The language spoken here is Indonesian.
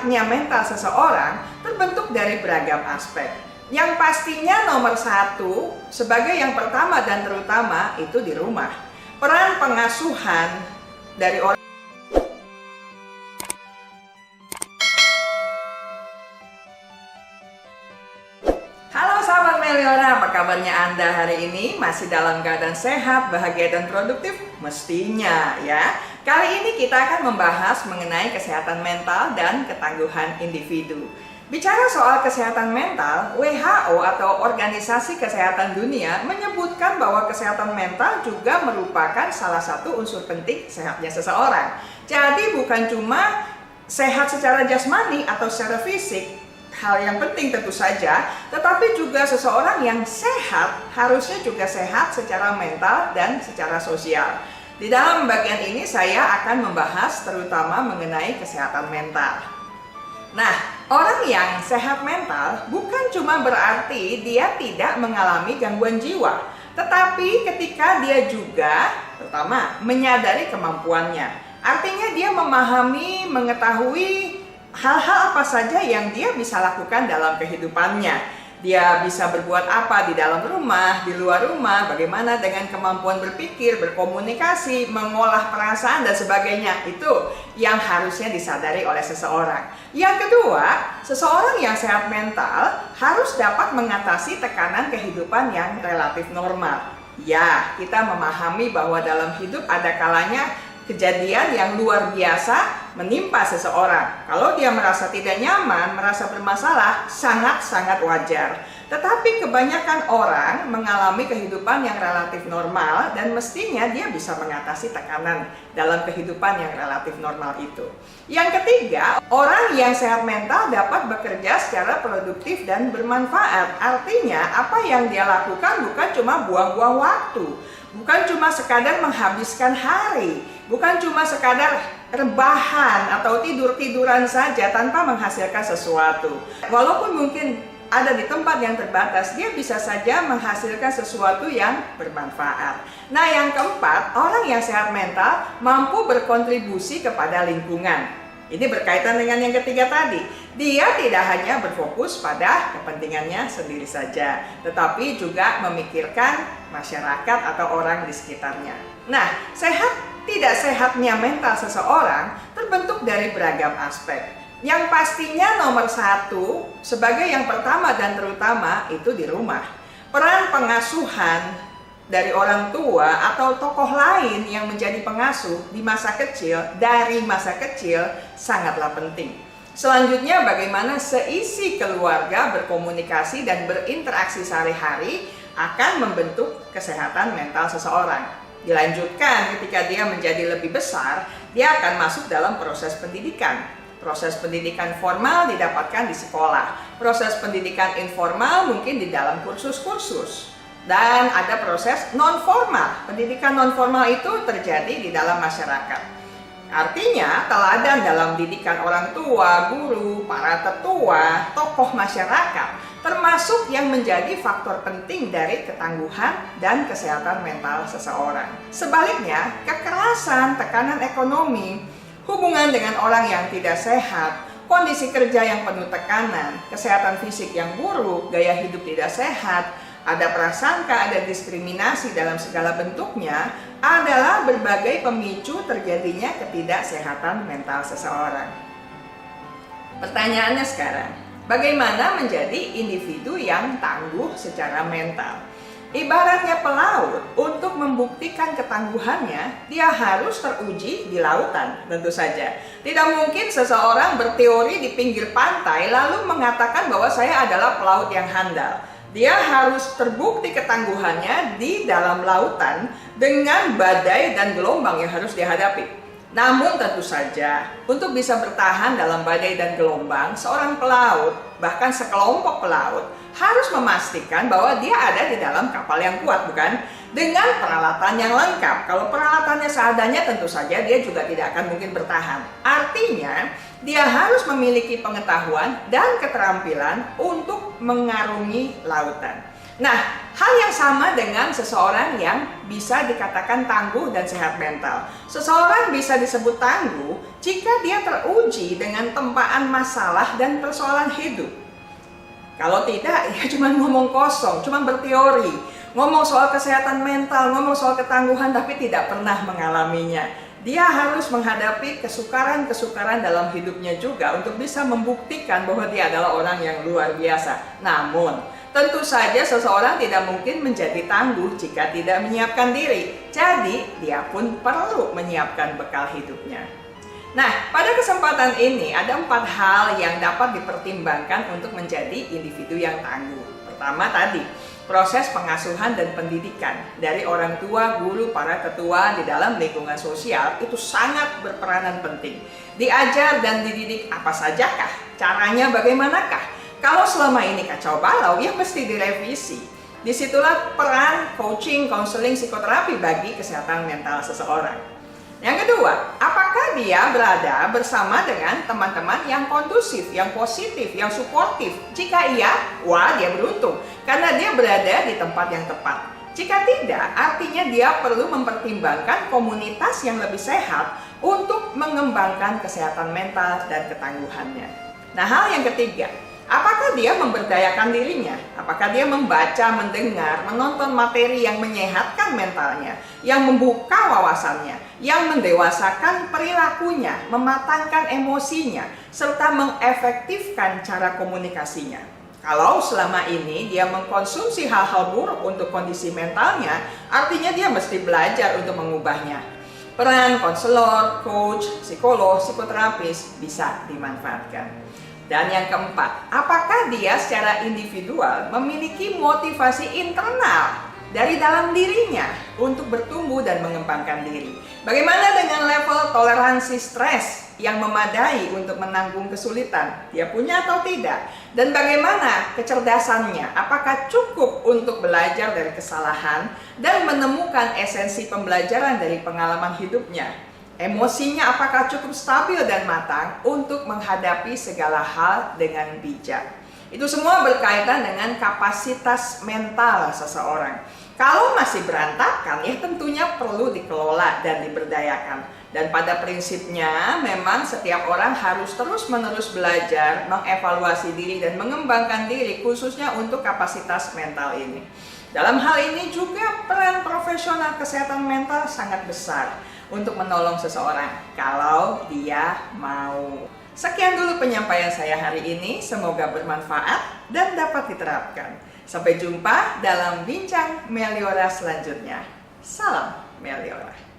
sehatnya mental seseorang terbentuk dari beragam aspek. Yang pastinya nomor satu, sebagai yang pertama dan terutama, itu di rumah. Peran pengasuhan dari orang. Halo sahabat Meliora, apa kabarnya Anda hari ini? Masih dalam keadaan sehat, bahagia, dan produktif? Mestinya ya. Kali ini kita akan membahas mengenai kesehatan mental dan ketangguhan individu. Bicara soal kesehatan mental, WHO atau Organisasi Kesehatan Dunia menyebutkan bahwa kesehatan mental juga merupakan salah satu unsur penting sehatnya seseorang. Jadi bukan cuma sehat secara jasmani atau secara fisik, hal yang penting tentu saja, tetapi juga seseorang yang sehat harusnya juga sehat secara mental dan secara sosial. Di dalam bagian ini saya akan membahas terutama mengenai kesehatan mental. Nah, orang yang sehat mental bukan cuma berarti dia tidak mengalami gangguan jiwa, tetapi ketika dia juga pertama menyadari kemampuannya. Artinya dia memahami, mengetahui hal-hal apa saja yang dia bisa lakukan dalam kehidupannya. Dia bisa berbuat apa di dalam rumah, di luar rumah, bagaimana dengan kemampuan berpikir, berkomunikasi, mengolah perasaan, dan sebagainya. Itu yang harusnya disadari oleh seseorang. Yang kedua, seseorang yang sehat mental harus dapat mengatasi tekanan kehidupan yang relatif normal. Ya, kita memahami bahwa dalam hidup ada kalanya kejadian yang luar biasa menimpa seseorang. Kalau dia merasa tidak nyaman, merasa bermasalah, sangat-sangat wajar. Tetapi kebanyakan orang mengalami kehidupan yang relatif normal dan mestinya dia bisa mengatasi tekanan dalam kehidupan yang relatif normal itu. Yang ketiga, orang yang sehat mental dapat bekerja secara produktif dan bermanfaat. Artinya, apa yang dia lakukan bukan cuma buang-buang waktu, bukan cuma sekadar menghabiskan hari, bukan cuma sekadar rebahan atau tidur-tiduran saja tanpa menghasilkan sesuatu. Walaupun mungkin ada di tempat yang terbatas, dia bisa saja menghasilkan sesuatu yang bermanfaat. Nah, yang keempat, orang yang sehat mental mampu berkontribusi kepada lingkungan. Ini berkaitan dengan yang ketiga tadi. Dia tidak hanya berfokus pada kepentingannya sendiri saja, tetapi juga memikirkan masyarakat atau orang di sekitarnya. Nah, tidak sehatnya mental seseorang terbentuk dari beragam aspek. Yang pastinya nomor satu, sebagai yang pertama dan terutama, itu di rumah. Peran pengasuhan dari orang tua atau tokoh lain yang menjadi pengasuh di masa kecil, dari masa kecil, sangatlah penting. Selanjutnya, bagaimana seisi keluarga berkomunikasi dan berinteraksi sehari-hari akan membentuk kesehatan mental seseorang. Dilanjutkan, ketika dia menjadi lebih besar, dia akan masuk dalam proses pendidikan. Proses pendidikan formal didapatkan di sekolah. Proses pendidikan informal mungkin di dalam kursus-kursus. Dan ada proses non-formal. Pendidikan non-formal itu terjadi di dalam masyarakat. Artinya, teladan dalam didikan orang tua, guru, para tetua, tokoh masyarakat, termasuk yang menjadi faktor penting dari ketangguhan dan kesehatan mental seseorang. Sebaliknya, kekerasan, tekanan ekonomi, hubungan dengan orang yang tidak sehat, kondisi kerja yang penuh tekanan, kesehatan fisik yang buruk, gaya hidup tidak sehat, ada prasangka, ada diskriminasi dalam segala bentuknya, adalah berbagai pemicu terjadinya ketidaksehatan mental seseorang. Pertanyaannya sekarang, bagaimana menjadi individu yang tangguh secara mental? Ibaratnya pelaut, untuk membuktikan ketangguhannya, dia harus teruji di lautan, tentu saja. Tidak mungkin seseorang berteori di pinggir pantai lalu mengatakan bahwa saya adalah pelaut yang handal. Dia harus terbukti ketangguhannya di dalam lautan dengan badai dan gelombang yang harus dihadapi. Namun tentu saja, untuk bisa bertahan dalam badai dan gelombang, seorang pelaut, bahkan sekelompok pelaut, harus memastikan bahwa dia ada di dalam kapal yang kuat, bukan? Dengan peralatan yang lengkap. Kalau peralatannya seadanya, tentu saja dia juga tidak akan mungkin bertahan. Artinya, dia harus memiliki pengetahuan dan keterampilan untuk mengarungi lautan. Nah, hal yang sama dengan seseorang yang bisa dikatakan tangguh dan sehat mental. Seseorang bisa disebut tangguh jika dia teruji dengan tempaan masalah dan persoalan hidup. Kalau tidak, ya cuma ngomong kosong, cuma berteori. Ngomong soal kesehatan mental, ngomong soal ketangguhan, tapi tidak pernah mengalaminya. Dia harus menghadapi kesukaran-kesukaran dalam hidupnya juga untuk bisa membuktikan bahwa dia adalah orang yang luar biasa. Namun, tentu saja seseorang tidak mungkin menjadi tangguh jika tidak menyiapkan diri. Jadi, dia pun perlu menyiapkan bekal hidupnya. Nah, pada kesempatan ini ada 4 hal yang dapat dipertimbangkan untuk menjadi individu yang tangguh. Pertama tadi, proses pengasuhan dan pendidikan dari orang tua, guru, para ketua di dalam lingkungan sosial itu sangat berperanan penting. Diajar dan dididik apa sajakah? Caranya bagaimanakah? Kalau selama ini kacau balau, ya mesti direvisi. Disitulah peran coaching, counseling, psikoterapi bagi kesehatan mental seseorang. Yang kedua, apakah dia berada bersama dengan teman-teman yang kondusif, yang positif, yang suportif? Jika iya, wah dia beruntung karena dia berada di tempat yang tepat. Jika tidak, artinya dia perlu mempertimbangkan komunitas yang lebih sehat untuk mengembangkan kesehatan mental dan ketangguhannya. Nah, hal yang ketiga, apakah dia memberdayakan dirinya? Apakah dia membaca, mendengar, menonton materi yang menyehatkan mentalnya, yang membuka wawasannya, yang mendewasakan perilakunya, mematangkan emosinya, serta mengefektifkan cara komunikasinya? Kalau selama ini dia mengkonsumsi hal-hal buruk untuk kondisi mentalnya, artinya dia mesti belajar untuk mengubahnya. Peran konselor, coach, psikolog, psikoterapis bisa dimanfaatkan. Dan yang keempat, apakah dia secara individual memiliki motivasi internal dari dalam dirinya untuk bertumbuh dan mengembangkan diri? Bagaimana dengan level toleransi stres yang memadai untuk menanggung kesulitan? Dia punya atau tidak? Dan bagaimana kecerdasannya? Apakah cukup untuk belajar dari kesalahan dan menemukan esensi pembelajaran dari pengalaman hidupnya? Emosinya apakah cukup stabil dan matang untuk menghadapi segala hal dengan bijak? Itu semua berkaitan dengan kapasitas mental seseorang. Kalau masih berantakan, ya tentunya perlu dikelola dan diberdayakan. Dan pada prinsipnya, memang setiap orang harus terus-menerus belajar, mengevaluasi diri dan mengembangkan diri, khususnya untuk kapasitas mental ini. Dalam hal ini juga peran profesional kesehatan mental sangat besar untuk menolong seseorang kalau dia mau. Sekian dulu penyampaian saya hari ini, semoga bermanfaat dan dapat diterapkan. Sampai jumpa dalam bincang Meliora selanjutnya. Salam Meliora.